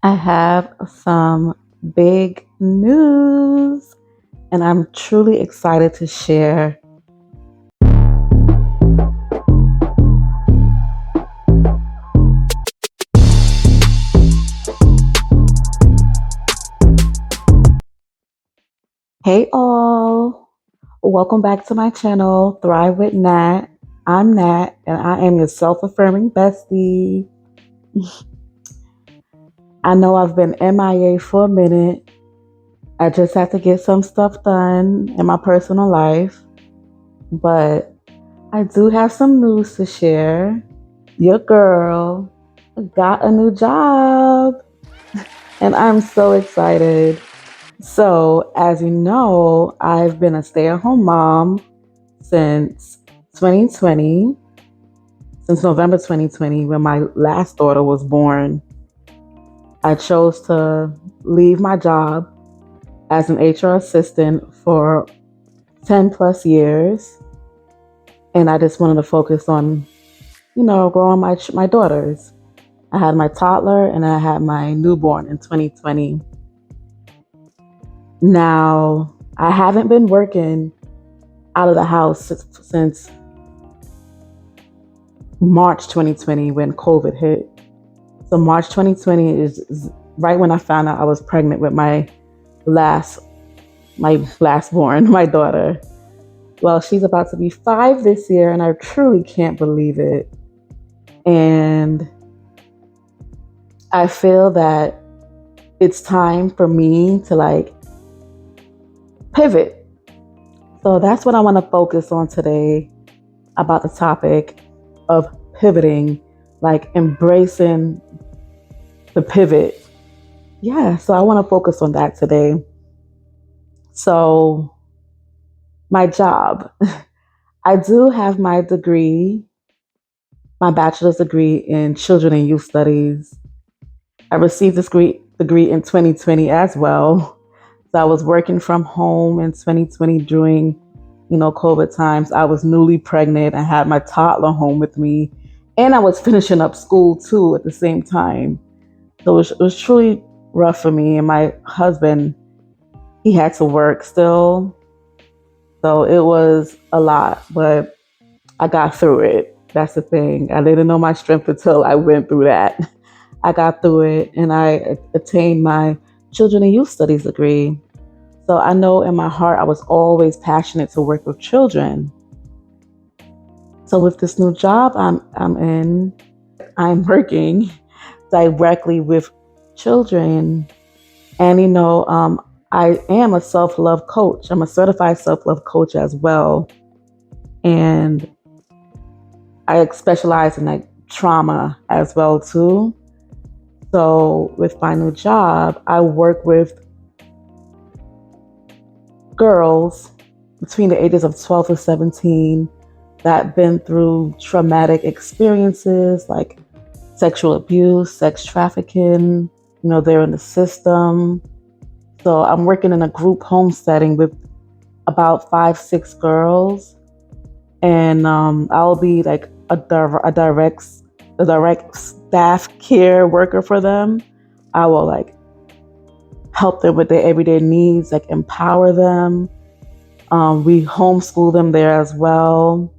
I have some big news, and I'm truly excited to share. Hey, all. Welcome back to my channel, Thrive with Nat. I'm Nat, and I am your self affirming bestie. I know I've been MIA for a minute. I just had to get some stuff done in my personal life, but I do have some news to share. Your girl got a new job, and I'm so excited. So, as you know, I've been a stay at home mom since 2020, since November 2020, when my last daughter was born. I chose to leave my job as an HR assistant for 10 plus years, and I just wanted to focus on, growing my daughters. I had my toddler and I had my newborn in 2020. Now, I haven't been working out of the house since March 2020 when COVID hit. So March 2020 is right when I found out I was pregnant with last my last born, my daughter. Well, she's about to be 5 this year, and I truly can't believe it. And I feel that it's time for me to pivot. So that's what I want to focus on today about the topic of pivoting, like embracing the pivot. Yeah, so I want to focus on that today. So, my job. I do have my degree, my bachelor's degree in children and youth studies. I received this degree in 2020 as well. So I was working from home in 2020 during, COVID times. I was newly pregnant. I had my toddler home with me, and I was finishing up school too at the same time. So it was truly rough for me. And my husband, he had to work still. So it was a lot, but I got through it. That's the thing. I didn't know my strength until I went through that. I got through it and I attained my children and youth studies degree. So I know in my heart I was always passionate to work with children. So with this new job I'm in, I'm working directly with children. And I am a self-love coach. I'm a certified self-love coach as well. And I specialize in trauma as well too. So with my new job, I work with girls between the ages of 12 to 17 that been through traumatic experiences like sexual abuse, sex trafficking. They're in the system. So I'm working in a group home setting with about 5, 6 girls, and I'll be like a direct staff care worker for them. I will help them with their everyday needs, empower them. We homeschool them there as well,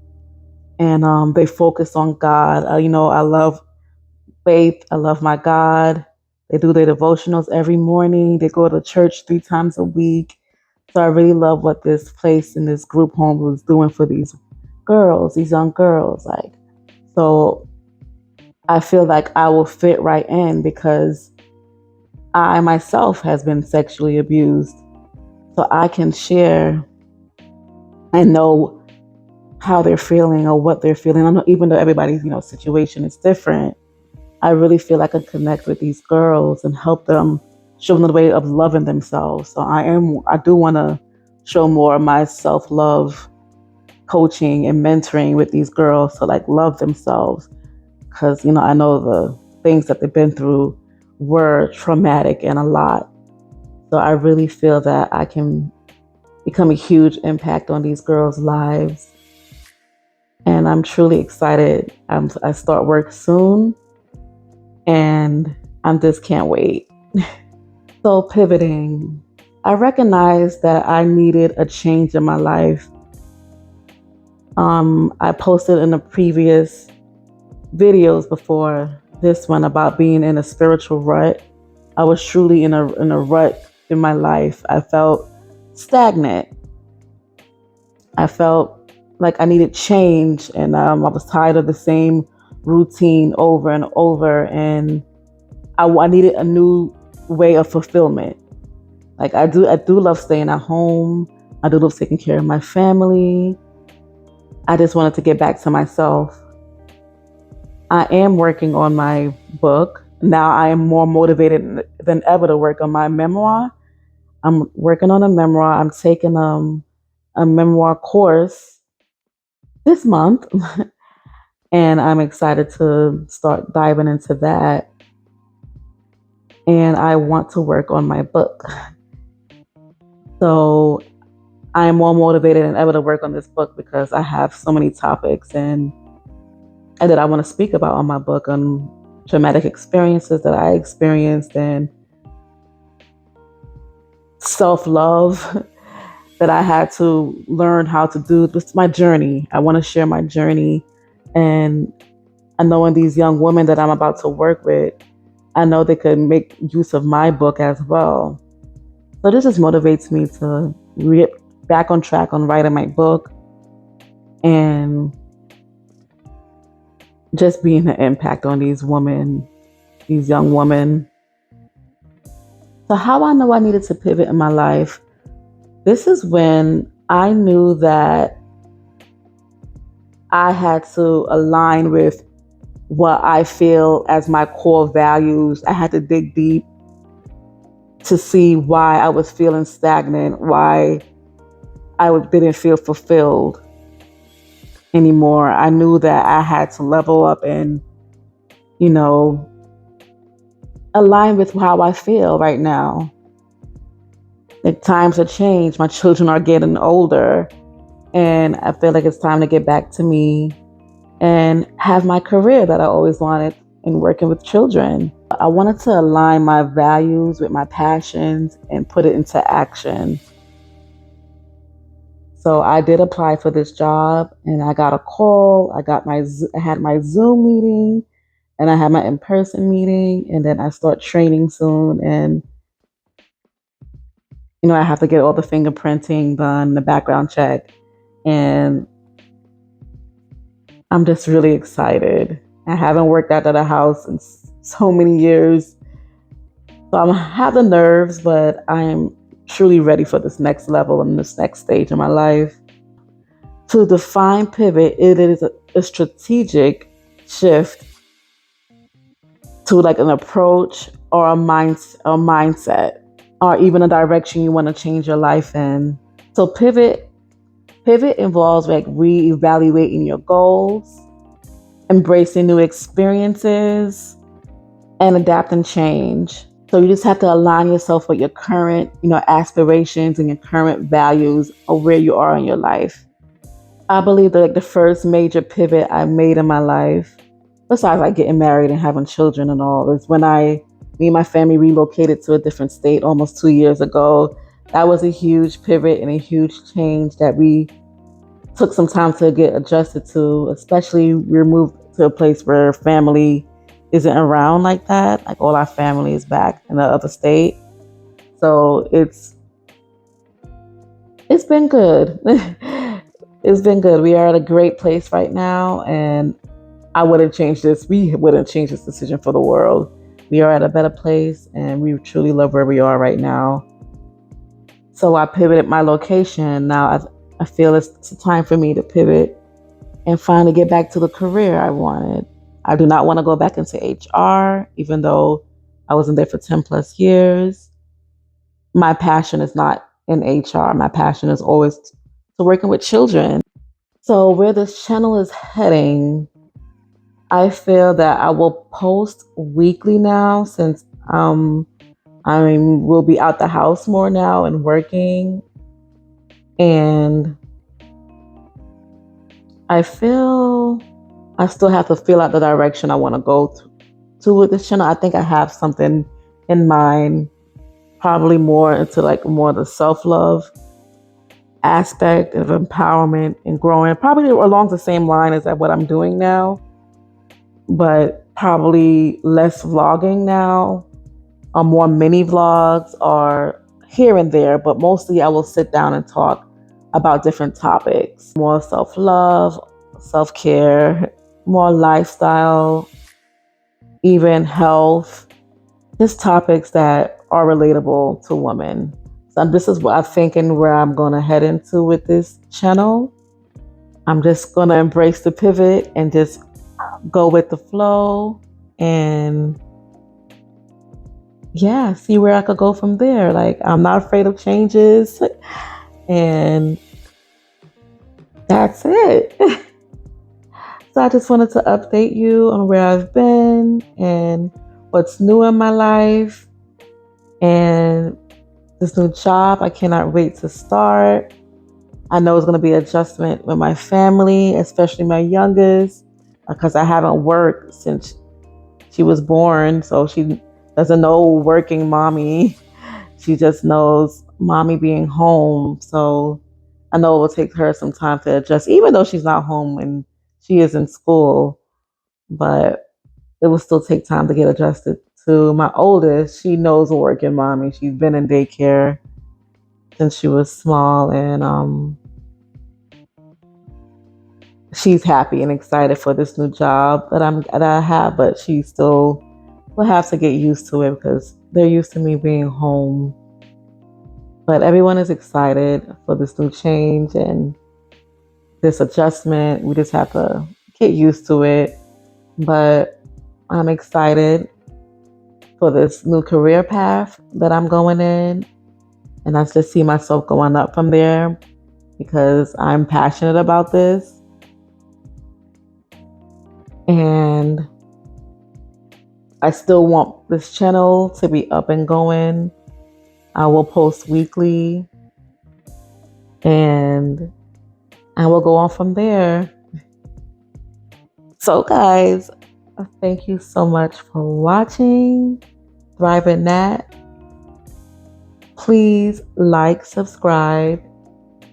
and they focus on God. I love faith. I love my God. They do their devotionals every morning. They go to church 3 times a week. So I really love what this place in this group home was doing for these girls, these young girls. So I feel like I will fit right in because I myself has been sexually abused. So I can share and know how they're feeling or what they're feeling. I know even though everybody's, situation is different, I really feel like I can connect with these girls and help them show them the way of loving themselves. So I do want to show more of my self-love coaching and mentoring with these girls to love themselves. Because, I know the things that they've been through were traumatic and a lot. So I really feel that I can become a huge impact on these girls' lives. And I'm truly excited. I start work soon, and I just can't wait. So, pivoting, I recognized that I needed a change in my life. I posted in the previous videos before this one about being in a spiritual rut. I was truly in a rut in my life. I felt stagnant. I felt like I needed change, and I was tired of the same routine over and over, and I needed a new way of fulfillment. Like I do love staying at home. I do love taking care of my family. I just wanted to get back to myself. I am working on my book. Now I am more motivated than ever to work on my memoir. I'm working on a memoir. I'm taking a memoir course this month, and I'm excited to start diving into that. And I want to work on my book. So I am more motivated than ever to work on this book because I have so many topics and that I want to speak about on my book on traumatic experiences that I experienced and self love that I had to learn how to do. It's my journey. I want to share my journey. And I know in these young women that I'm about to work with, I know they could make use of my book as well. So this just motivates me to get back on track on writing my book and just being an impact on these women, these young women. So how I know I needed to pivot in my life, this is when I knew that I had to align with what I feel as my core values. I had to dig deep to see why I was feeling stagnant, why didn't feel fulfilled anymore. I knew that I had to level up and, you know, align with how I feel right now. Like times have changed. My children are getting older, and I feel like it's time to get back to me and have my career that I always wanted in working with children. I wanted to align my values with my passions and put it into action. So I did apply for this job and I got a call. I had my Zoom meeting and I had my in-person meeting and then I start training soon and I have to get all the fingerprinting done, the background check, and I'm just really excited. I haven't worked out at a house in so many years. So I have the nerves, but I am truly ready for this next level and this next stage in my life. To define pivot, it is a strategic shift to like an approach or a mindset or even a direction you want to change your life in. So pivot involves like reevaluating your goals, embracing new experiences, and adapt and change. So you just have to align yourself with your current, aspirations and your current values of where you are in your life. I believe that like the first major pivot I made in my life, besides like getting married and having children and all, is when me and my family relocated to a different state almost 2 years ago. That was a huge pivot and a huge change that we took some time to get adjusted to, especially we moved to a place where family isn't around like that. Like all our family is back in the other state. So it's been good. It's been good. We are at a great place right now and I wouldn't change this. We wouldn't change this decision for the world. We are at a better place and we truly love where we are right now. So I pivoted my location. Now I feel it's time for me to pivot and finally get back to the career I wanted. I do not want to go back into HR, even though I was in there for 10 plus years. My passion is not in HR. My passion is always to working with children. So where this channel is heading, I feel that I will post weekly now since I will be out the house more now and working. And I feel I still have to feel out the direction I want to go to with this channel. I think I have something in mind, probably more into like more the self-love aspect of empowerment and growing, probably along the same line as what I'm doing now, but probably less vlogging now, more mini vlogs or here and there, but mostly I will sit down and talk about different topics, more self-love, self-care, more lifestyle, even health, just topics that are relatable to women. So this is what I'm thinking where I'm going to head into with this channel. I'm just going to embrace the pivot and just go with the flow and yeah, see where I could go from there. Like, I'm not afraid of changes and that's it. So I just wanted to update you on where I've been and what's new in my life and this new job. I cannot wait to start. I know it's going to be an adjustment with my family, especially my youngest, because I haven't worked since she was born. So she doesn't know working mommy. She just knows mommy being home. So I know it will take her some time to adjust, even though she's not home and she is in school. But it will still take time to get adjusted to my oldest. She knows working mommy. She's been in daycare since she was small, and she's happy and excited for this new job that I have. But she still will have to get used to it because they're used to me being home. But everyone is excited for this new change and this adjustment. We just have to get used to it. But I'm excited for this new career path that I'm going in. And I just see myself going up from there because I'm passionate about this. And I still want this channel to be up and going. I will post weekly and I will go on from there. So, guys, thank you so much for watching Thriving Nat. Please like, subscribe,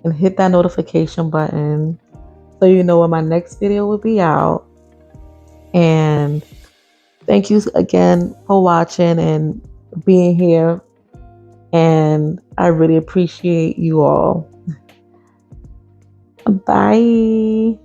and hit that notification button so you know when my next video will be out. And thank you again for watching and being here. And I really appreciate you all. Bye.